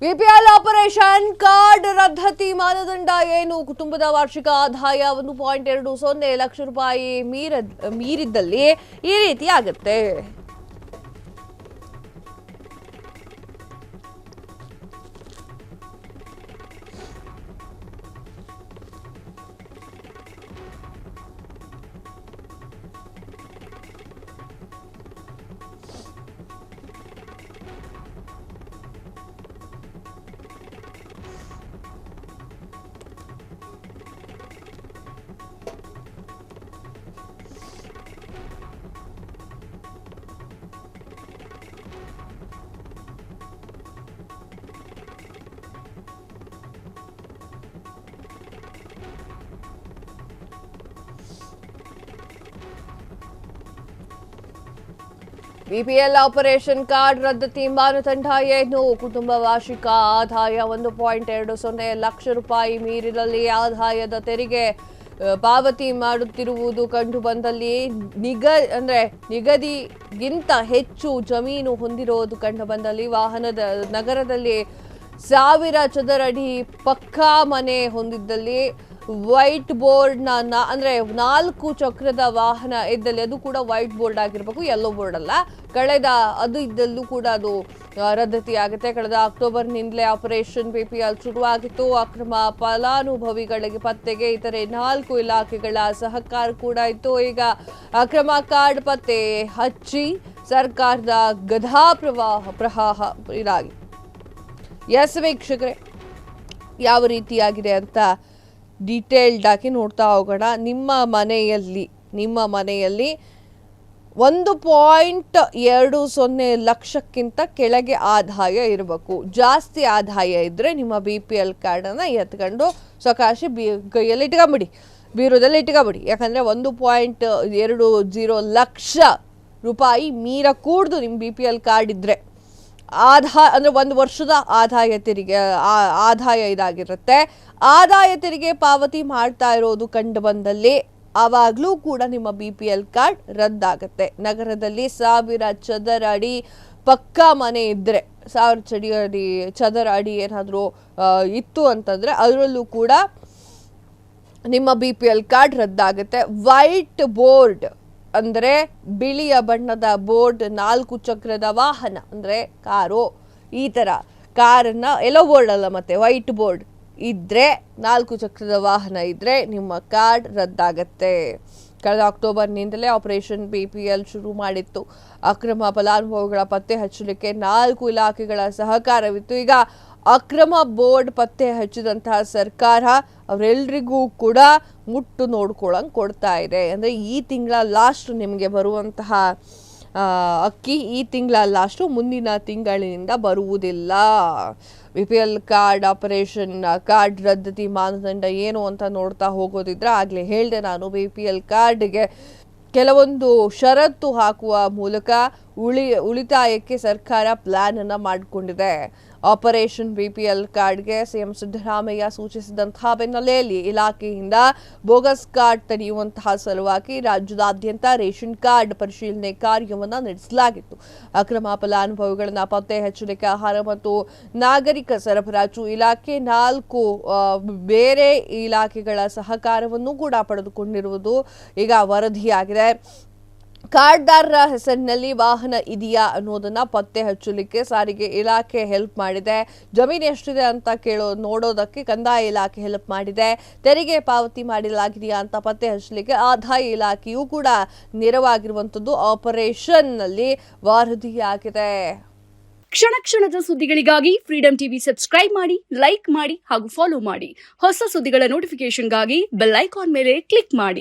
BPL operation card ರದ್ದತಿ ಮಾನದಂಡ ಏನು? ಕುಟುಂಬದ ವಾರ್ಷಿಕ ಆದಾಯ 1.20 ಲಕ್ಷ ರೂಪಾಯಿ ಮೀರಿದ್ದಲ್ಲಿ ಈ ರೀತಿ ಆಗುತ್ತೆ. ಬಿಪಿಎಲ್ ಆಪರೇಷನ್ ಕಾರ್ಡ್ ರದ್ದತಿ ಮಾನದಂಡ ಏನು? ಕುಟುಂಬ ವಾರ್ಷಿಕ ಆದಾಯ 1.20 ಲಕ್ಷ ರೂಪಾಯಿ ಮೀರಿದಲ್ಲಿ ಆದಾಯದ ತೆರಿಗೆ ಪಾವತಿ ಮಾಡುತ್ತಿರುವುದು ಕಂಡು ಬಂದಲ್ಲಿ ನಿಗದಿಗಿಂತ ಹೆಚ್ಚು ಜಮೀನು ಹೊಂದಿರುವುದು ಕಂಡು ಬಂದಲ್ಲಿ ವಾಹನದ ನಗರದಲ್ಲಿ 1000 ಚದರ ಅಡಿ ಪಕ್ಕಾ ಮನೆ ಹೊಂದಿದ್ದಲ್ಲಿ ವೈಟ್ ಬೋರ್ಡ್ ಅಂದ್ರೆ 4 ಚಕ್ರದ ವಾಹನ ಇದ್ದಲ್ಲಿ ಅದು ಕೂಡ ವೈಟ್ ಬೋರ್ಡ್ ಆಗಿರಬೇಕು, ಯೆಲ್ಲೋ ಬೋರ್ಡ್ ಅಲ್ಲ. ಅದು ಇದ್ದಲ್ಲೂ ಕೂಡ ಅದು ರದ್ದತಿ ಆಗುತ್ತೆ. ಕಳೆದ ಅಕ್ಟೋಬರ್ನಿಂದಲೇ ಆಪರೇಷನ್ ಬಿಪಿಎಲ್ ಶುರುವಾಗಿತ್ತು. ಅಕ್ರಮ ಫಲಾನುಭವಿಗಳಿಗೆ ಪತ್ತೆಗೆ ಇತರೆ 4 ಇಲಾಖೆಗಳ ಸಹಕಾರ ಕೂಡ ಇತ್ತು. ಈಗ ಅಕ್ರಮ ಕಾರ್ಡ್ ಪತ್ತೆ ಹಚ್ಚಿ ಸರ್ಕಾರದ ಗದಾ ಪ್ರವಾಹ ಇದಾಗಿ. ಎಸ್ ವೀಕ್ಷಕರೇ, ಯಾವ ರೀತಿಯಾಗಿದೆ ಅಂತ ಡೀಟೇಲ್ಡ್ ಆಗಿ ನೋಡ್ತಾ ಹೋಗೋಣ. ನಿಮ್ಮ ಮನೆಯಲ್ಲಿ 1.20 ಲಕ್ಷಕ್ಕಿಂತ ಕೆಳಗೆ ಆದಾಯ ಇರಬೇಕು. ಜಾಸ್ತಿ ಆದಾಯ ಇದ್ರೆ ನಿಮ್ಮ BPL ಕಾರ್ಡನ್ನು ಎತ್ಕೊಂಡು ಸಕಾಶಿ ಕೈಯಲ್ಲಿ ಇಟ್ಕೊಂಬಿಡಿ, ಬೀರುದಲ್ಲಿ ಇಟ್ಕೊಂಬಿಡಿ. ಯಾಕಂದರೆ 1.20 ಲಕ್ಷ ರೂಪಾಯಿ ಮೀರಕೂಡ್ದು ನಿಮ್ಮ BPL ಕಾರ್ಡ್ ಇದ್ದರೆ. ಅಂದರೆ 1 ವರ್ಷದ ಆದಾಯ ಇದಾಗಿರುತ್ತೆ. ಆದಾಯ ತೆರಿಗೆ ಪಾವತಿ ಮಾಡ್ತಾ ಇರೋದು ಕಂಡು ಬಂದಲ್ಲಿ ಆವಾಗಲೂ ಕೂಡ ನಿಮ್ಮ BPL ಕಾರ್ಡ್ ರದ್ದಾಗುತ್ತೆ. ನಗರದಲ್ಲಿ 1000 ಚದರ ಅಡಿ ಪಕ್ಕಾ ಮನೆ ಇದ್ದರೆ, 1000 ಚದರ ಅಡಿ ಏನಾದರೂ ಇತ್ತು ಅಂತಂದರೆ ಅದರಲ್ಲೂ ಕೂಡ ನಿಮ್ಮ BPL ಕಾರ್ಡ್ ರದ್ದಾಗುತ್ತೆ. ವೈಟ್ ಬೋರ್ಡ್ ಅಂದರೆ ಬಿಳಿಯ ಬಣ್ಣದ ಬೋರ್ಡ್, 4 ಚಕ್ರದ ವಾಹನ ಅಂದರೆ ಕಾರು, ಈ ಥರ ಕಾರನ್ನು ಯೆಲ್ಲೋ ಬೋರ್ಡ್ ಅಲ್ಲ, ಮತ್ತೆ ವೈಟ್ ಬೋರ್ಡ್ ಇದ್ದರೆ, 4 ಚಕ್ರದ ವಾಹನ ಇದ್ದರೆ ನಿಮ್ಮ ಕಾರ್ಡ್ ರದ್ದಾಗತ್ತೆ. ಕಳೆದ ಅಕ್ಟೋಬರ್ನಿಂದಲೇ ಆಪರೇಷನ್ BPL ಶುರು ಮಾಡಿತ್ತು. ಅಕ್ರಮ ಫಲಾನುಭವಿಗಳ ಪತ್ತೆ ಹಚ್ಚಲಿಕ್ಕೆ 4 ಇಲಾಖೆಗಳ ಸಹಕಾರವಿತ್ತು. ಈಗ ಅಕ್ರಮ ಬೋರ್ಡ್ ಪತ್ತೆ ಹಚ್ಚಿದಂತಹ ಸರ್ಕಾರ ಅವರೆಲ್ಲರಿಗೂ ಕೂಡ ಮುಟ್ಟು ನೋಡ್ಕೊಳ್ಳಂಗೆ ಕೊಡ್ತಾ ಇದೆ. ಅಂದರೆ ಈ ತಿಂಗಳ ಲಾಸ್ಟ್ ನಿಮಗೆ ಬರುವಂತಹ ಅಕ್ಕಿ ಈ ತಿಂಗಳ ಲಾಸ್ಟು, ಮುಂದಿನ ತಿಂಗಳಿನಿಂದ ಬರುವುದಿಲ್ಲ. BPL ಕಾರ್ಡ್ ಆಪರೇಷನ್ ಕಾರ್ಡ್ ರದ್ದತಿ ಮಾನದಂಡ ಏನು ಅಂತ ನೋಡ್ತಾ ಹೋಗೋದಿದ್ರೆ ಆಗಲೇ ಹೇಳಿದೆ ನಾನು. BPL ಕಾರ್ಡ್ಗೆ ಕೆಲವೊಂದು ಷರತ್ತು ಹಾಕುವ ಮೂಲಕ ಉಳಿತಾಯಕ್ಕೆ ಸರ್ಕಾರ ಪ್ಲಾನ್ ಅನ್ನು ಮಾಡಿಕೊಂಡಿದೆ. ಆಪರೇಷನ್ BPL ಕಾರ್ಡ್ಗೆ ಸಿಎಂ ಸಿದ್ದರಾಮಯ್ಯ ಸೂಚಿಸಿದಂತಹ ಬೆನ್ನಲ್ಲೆಯಲ್ಲಿ ಇಲಾಖೆಯಿಂದ ಬೋಗಸ್ ಕಾರ್ಡ್ ತಡೆಯುವಂತಹ ಸಲುವಾಗಿ ರಾಜ್ಯದಾದ್ಯಂತ ರೇಷನ್ ಕಾರ್ಡ್ ಪರಿಶೀಲನೆ ಕಾರ್ಯವನ್ನು ನಡೆಸಲಾಗಿತ್ತು. ಅಕ್ರಮ ಫಲಾನುಭವಿಗಳನ್ನು ಪತ್ತೆ ಹಚ್ಚಲಿಕ್ಕೆ ಆಹಾರ ಮತ್ತು ನಾಗರಿಕ ಸರಬರಾಜು ಇಲಾಖೆ 4 ಬೇರೆ ಇಲಾಖೆಗಳ ಸಹಕಾರವನ್ನು ಕೂಡ ಪಡೆದುಕೊಂಡಿರುವುದು ಈಗ ವರದಿಯಾಗಿದೆ. ಕಾರ್ಡ್ದಾರರ ಹೆಸರಿನಲ್ಲಿ ವಾಹನ ಇದೆಯಾ ಅನ್ನೋದನ್ನ ಪತ್ತೆ ಹಚ್ಚಲಿಕ್ಕೆ ಸಾರಿಗೆ ಇಲಾಖೆ ಹೆಲ್ಪ್ ಮಾಡಿದೆ. ಜಮೀನು ಎಷ್ಟಿದೆ ಅಂತ ನೋಡೋದಕ್ಕೆ ಕಂದಾಯ ಇಲಾಖೆ ಹೆಲ್ಪ್ ಮಾಡಿದೆ. ತೆರಿಗೆ ಪಾವತಿ ಮಾಡಲಾಗಿದೆಯಾ ಅಂತ ಪತ್ತೆ ಹಚ್ಚಲಿಕ್ಕೆ ಆದಾಯ ಇಲಾಖೆಯೂ ಕೂಡ ನೆರವಾಗಿರುವಂಥದ್ದು ಆಪರೇಷನ್ ನಲ್ಲಿ ವರದಿಯಾಗಿದೆ. ಕ್ಷಣ ಕ್ಷಣದ ಸುದ್ದಿಗಳಿಗಾಗಿ ಫ್ರೀಡಂ ಟಿವಿ ಸಬ್ಸ್ಕ್ರೈಬ್ ಮಾಡಿ, ಲೈಕ್ ಮಾಡಿ ಹಾಗೂ ಫಾಲೋ ಮಾಡಿ. ಹೊಸ ಸುದ್ದಿಗಳ ನೋಟಿಫಿಕೇಶನ್ಗಾಗಿ ಬೆಲ್ ಐಕಾನ್ ಮೇಲೆ ಕ್ಲಿಕ್ ಮಾಡಿ.